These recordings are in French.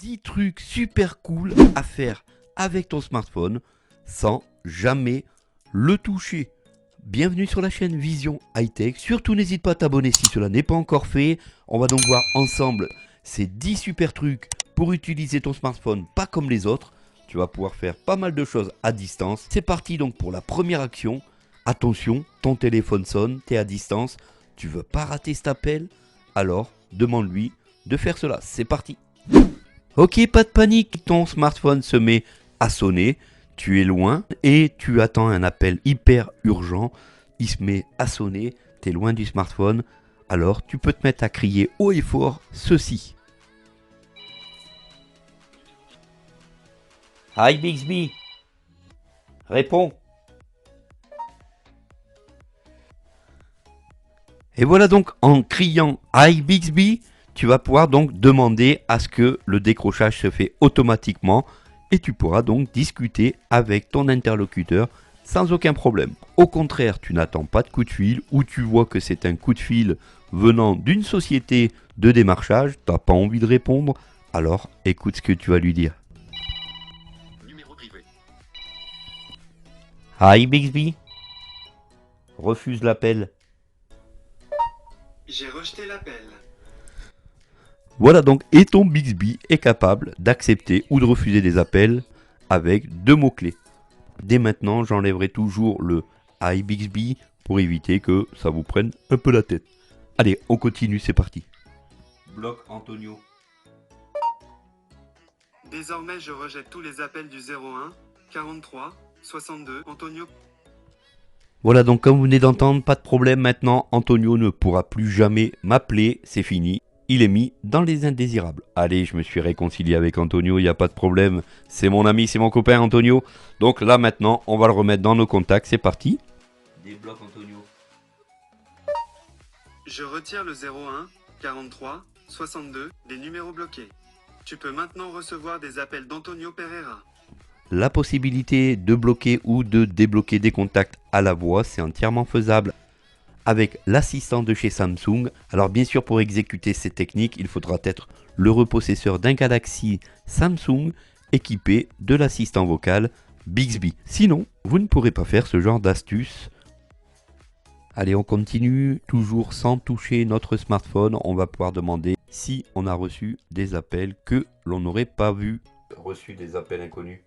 10 trucs super cool à faire avec ton smartphone sans jamais le toucher. Bienvenue sur la chaîne Vision High Tech. Surtout n'hésite pas à t'abonner si cela n'est pas encore fait. On va donc voir ensemble ces 10 super trucs pour utiliser ton smartphone pas comme les autres. Tu vas pouvoir faire pas mal de choses à distance. C'est parti donc pour la première action. Attention, ton téléphone sonne, tu es à distance, tu veux pas rater cet appel, alors demande-lui de faire cela. C'est parti. Ok, pas de panique, ton smartphone se met à sonner, tu es loin et tu attends un appel hyper urgent. Il se met à sonner, tu es loin du smartphone, alors tu peux te mettre à crier haut et fort ceci. Hi Bixby, réponds. Et voilà donc en criant Hi Bixby, tu vas pouvoir donc demander à ce que le décrochage se fait automatiquement et tu pourras donc discuter avec ton interlocuteur sans aucun problème. Au contraire, tu n'attends pas de coup de fil ou tu vois que c'est un coup de fil venant d'une société de démarchage, tu n'as pas envie de répondre, alors écoute ce que tu vas lui dire. Numéro privé. Hi Bixby, refuse l'appel. J'ai rejeté l'appel. Voilà donc, et ton Bixby est capable d'accepter ou de refuser des appels avec deux mots-clés. Dès maintenant, j'enlèverai toujours le Hi Bixby pour éviter que ça vous prenne un peu la tête. Allez, on continue, c'est parti. Bloc Antonio. Désormais, je rejette tous les appels du 01 43 62 Antonio. Voilà donc, comme vous venez d'entendre, pas de problème maintenant, Antonio ne pourra plus jamais m'appeler, c'est fini. Il est mis dans les indésirables. Allez, je me suis réconcilié avec Antonio, il n'y a pas de problème. C'est mon ami, c'est mon copain Antonio. Donc là maintenant, on va le remettre dans nos contacts, c'est parti. Débloque Antonio. Je retire le 01 43 62 des numéros bloqués. Tu peux maintenant recevoir des appels d'Antonio Pereira. La possibilité de bloquer ou de débloquer des contacts à la voix, c'est entièrement faisable avec l'assistant de chez Samsung. Alors bien sûr, pour exécuter ces techniques, il faudra être le repossesseur d'un Galaxy Samsung équipé de l'assistant vocal Bixby. Sinon, vous ne pourrez pas faire ce genre d'astuce. Allez, on continue, toujours sans toucher notre smartphone. On va pouvoir demander si on a reçu des appels que l'on n'aurait pas vus. Reçu des appels inconnus.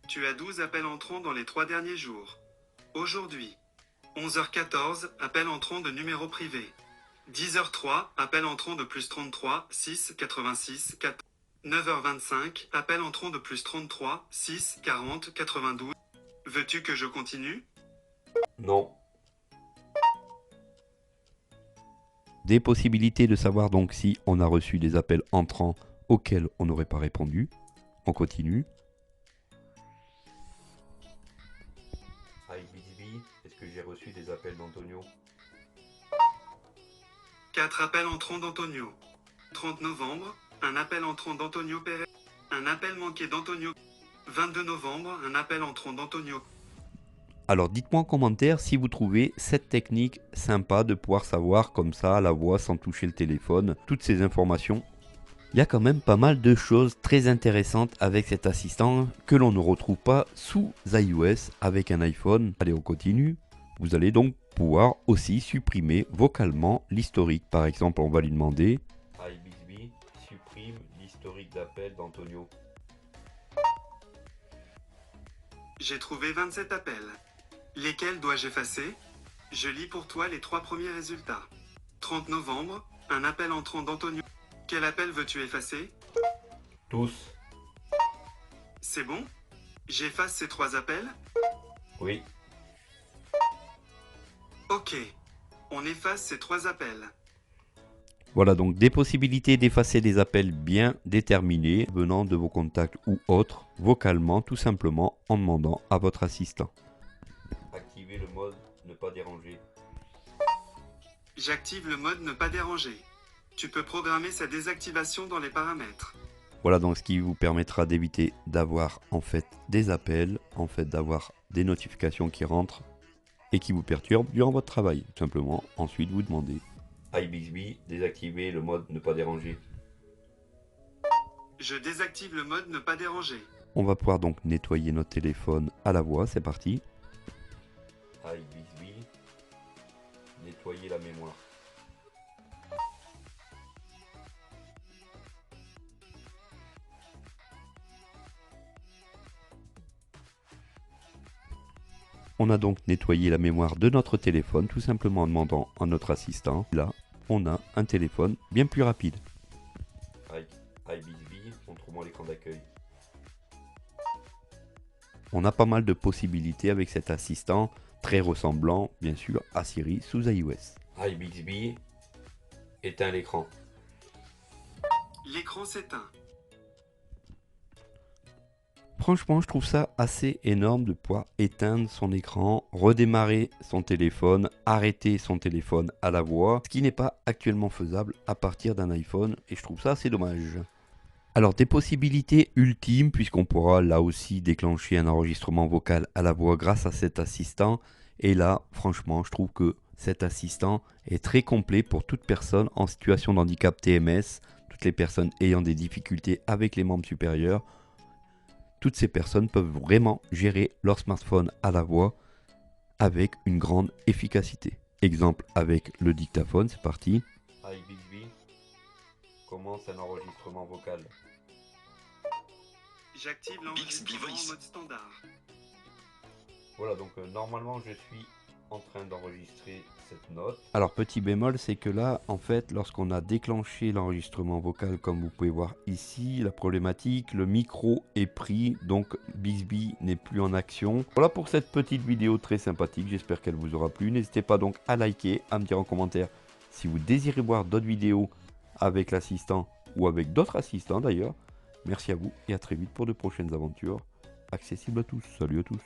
Tu as 12 appels entrants dans les 3 derniers jours. Aujourd'hui, 11h14, appel entrant de numéro privé. 10h03, appel entrant de plus 33 6 86 4. 9h25, appel entrant de plus 33 6 40 92. Veux-tu que je continue? Non. Des possibilités de savoir donc si on a reçu des appels entrants auxquels on n'aurait pas répondu. On continue. Hi Bixby, est-ce que j'ai reçu des appels d'Antonio? 4 appels entrants d'Antonio. 30 novembre, un appel entrant d'Antonio Pereira. Un appel manqué d'Antonio. 22 novembre, un appel entrant d'Antonio. Alors dites-moi en commentaire si vous trouvez cette technique sympa de pouvoir savoir comme ça à la voix sans toucher le téléphone, toutes ces informations. Il y a quand même pas mal de choses très intéressantes avec cet assistant que l'on ne retrouve pas sous iOS avec un iPhone. Allez, on continue. Vous allez donc pouvoir aussi supprimer vocalement l'historique. Par exemple, on va lui demander Hi Bixby, supprime l'historique d'appel d'Antonio. J'ai trouvé 27 appels. Lesquels dois-je effacer? Je lis pour toi les 3 premiers résultats. 30 novembre, un appel entrant d'Antonio. Quel appel veux-tu effacer? Tous. C'est bon? J'efface ces 3 appels? Oui. Ok. On efface ces 3 appels. Voilà donc des possibilités d'effacer des appels bien déterminés venant de vos contacts ou autres, vocalement tout simplement en demandant à votre assistant. Activez le mode ne pas déranger. J'active le mode ne pas déranger. Tu peux programmer sa désactivation dans les paramètres. Voilà donc ce qui vous permettra d'éviter d'avoir en fait des appels, en fait d'avoir des notifications qui rentrent et qui vous perturbent durant votre travail. Tout simplement, ensuite vous demandez Hi Bixby, désactivez le mode ne pas déranger. Je désactive le mode ne pas déranger. On va pouvoir donc nettoyer notre téléphone à la voix, c'est parti. Hi Bixby, nettoyer la mémoire. On a donc nettoyé la mémoire de notre téléphone, tout simplement en demandant à notre assistant. Là, on a un téléphone bien plus rapide. Hi Bixby, montre-moi l'écran d'accueil. On a pas mal de possibilités avec cet assistant, très ressemblant, bien sûr, à Siri sous iOS. Hi Bixby, éteins l'écran. L'écran s'éteint. Franchement, je trouve ça assez énorme de pouvoir éteindre son écran, redémarrer son téléphone, arrêter son téléphone à la voix, ce qui n'est pas actuellement faisable à partir d'un iPhone, et je trouve ça assez dommage. Alors, des possibilités ultimes, puisqu'on pourra là aussi déclencher un enregistrement vocal à la voix grâce à cet assistant, et là, franchement, je trouve que cet assistant est très complet pour toute personne en situation de handicap TMS, toutes les personnes ayant des difficultés avec les membres supérieurs. Toutes ces personnes peuvent vraiment gérer leur smartphone à la voix avec une grande efficacité. Exemple avec le dictaphone, c'est parti. Hi Bixby, commence un enregistrement vocal. J'active l'enregistrement en mode standard. Voilà, donc normalement je suis en train d'enregistrer cette note. Alors petit bémol, c'est que là, en fait, lorsqu'on a déclenché l'enregistrement vocal, comme vous pouvez voir ici, la problématique, le micro est pris, donc Bixby n'est plus en action. Voilà pour cette petite vidéo très sympathique, j'espère qu'elle vous aura plu. N'hésitez pas donc à liker, à me dire en commentaire si vous désirez voir d'autres vidéos avec l'assistant ou avec d'autres assistants d'ailleurs. Merci à vous et à très vite pour de prochaines aventures accessibles à tous. Salut à tous.